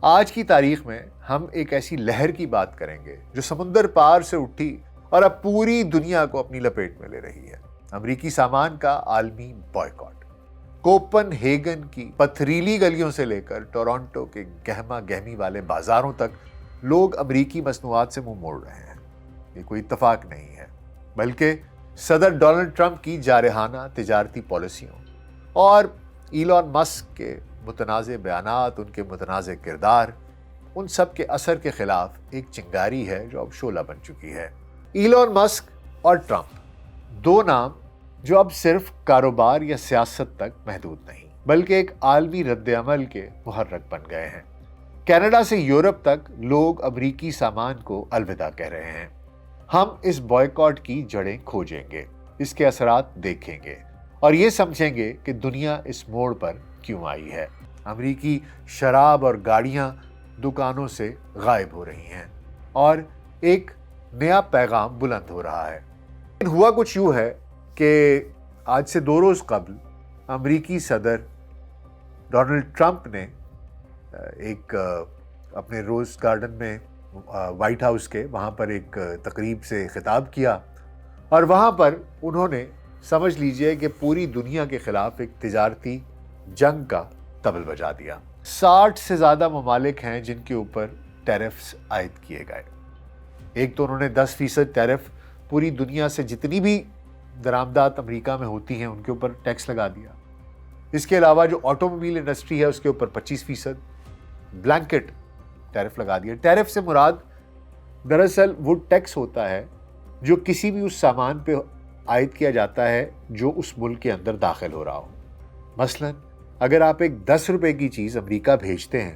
آج کی تاریخ میں ہم ایک ایسی لہر کی بات کریں گے جو سمندر پار سے اٹھی اور اب پوری دنیا کو اپنی لپیٹ میں لے رہی ہے۔ امریکی سامان کا عالمی بائیکاٹ۔ کوپن ہیگن کی پتھریلی گلیوں سے لے کر ٹورانٹو کے گہما گہمی والے بازاروں تک لوگ امریکی مصنوعات سے منہ موڑ رہے ہیں۔ یہ کوئی اتفاق نہیں ہے، بلکہ صدر ڈونلڈ ٹرمپ کی جارحانہ تجارتی پالیسیوں اور ایلون مسک کے متنازع بیانات، ان کے متنازع کردار، ان سب کے اثر کے خلاف ایک چنگاری ہے جو اب شعلہ بن چکی ہے۔ ایلون مسک اور ٹرمپ، دو نام جو اب صرف کاروبار یا سیاست تک محدود نہیں بلکہ ایک عالمی رد عمل کے محرک بن گئے ہیں۔ کینیڈا سے یورپ تک لوگ امریکی سامان کو الوداع کہہ رہے ہیں۔ ہم اس بائیکاٹ کی جڑیں کھوجیں گے، اس کے اثرات دیکھیں گے اور یہ سمجھیں گے کہ دنیا اس موڑ پر کیوں آئی ہے۔ امریکی شراب اور گاڑیاں دکانوں سے غائب ہو رہی ہیں اور ایک نیا پیغام بلند ہو رہا ہے۔ ہوا کچھ یوں ہے کہ آج سے 2 روز قبل امریکی صدر ڈونلڈ ٹرمپ نے ایک اپنے روز گارڈن میں وائٹ ہاؤس کے وہاں پر ایک تقریب سے خطاب کیا اور وہاں پر انہوں نے سمجھ لیجئے کہ پوری دنیا کے خلاف ایک تجارتی جنگ کا طبل بجا دیا۔ 60 سے زیادہ ممالک ہیں جن کے اوپر ٹیرفز عائد کیے گئے۔ ایک تو انہوں نے 10% ٹیرف پوری دنیا سے جتنی بھی درآمدات امریکہ میں ہوتی ہیں ان کے اوپر ٹیکس لگا دیا۔ اس کے علاوہ جو آٹو موبائل انڈسٹری ہے اس کے اوپر 25% بلینکٹ ٹیرف لگا دیا۔ ٹیرف سے مراد دراصل وہ ٹیکس ہوتا ہے جو کسی بھی اس سامان پہ عائد کیا جاتا ہے جو اس ملک کے اندر داخل ہو رہا ہو۔ مثلاً اگر آپ ایک 10 روپے کی چیز امریکہ بھیجتے ہیں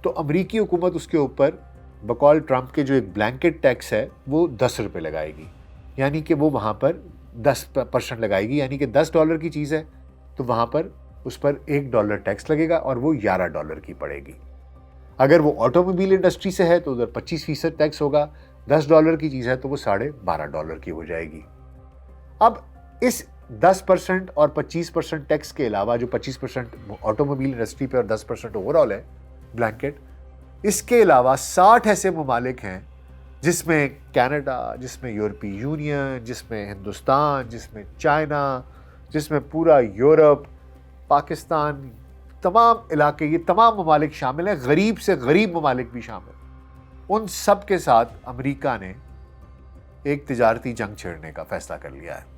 تو امریکی حکومت اس کے اوپر بقول ٹرمپ کے جو ایک بلینکٹ ٹیکس ہے وہ 10 روپے لگائے گی، یعنی کہ وہ وہاں پر 10% لگائے گی، یعنی کہ $10 کی چیز ہے تو وہاں پر اس پر $1 ٹیکس لگے گا اور وہ $11 کی پڑے گی۔ اگر وہ آٹو موبائل انڈسٹری سے ہے تو ادھر 25% ٹیکس ہوگا، $10 کی چیز ہے تو وہ $12.5 کی ہو جائے گی۔ اب اس 10% اور 25% ٹیکس کے علاوہ جو 25% آٹو موبائل انڈسٹری پہ اور 10% اوورآل ہے بلینکٹ، اس کے علاوہ 60 ایسے ممالک ہیں جس میں کینیڈا، جس میں یورپی یونین، جس میں ہندوستان، جس میں چائنا، جس میں پورا یورپ، پاکستان، تمام علاقے، یہ تمام ممالک شامل ہیں، غریب سے غریب ممالک بھی شامل ہیں۔ ان سب کے ساتھ امریکہ نے ایک تجارتی جنگ چھیڑنے کا فیصلہ کر لیا ہے۔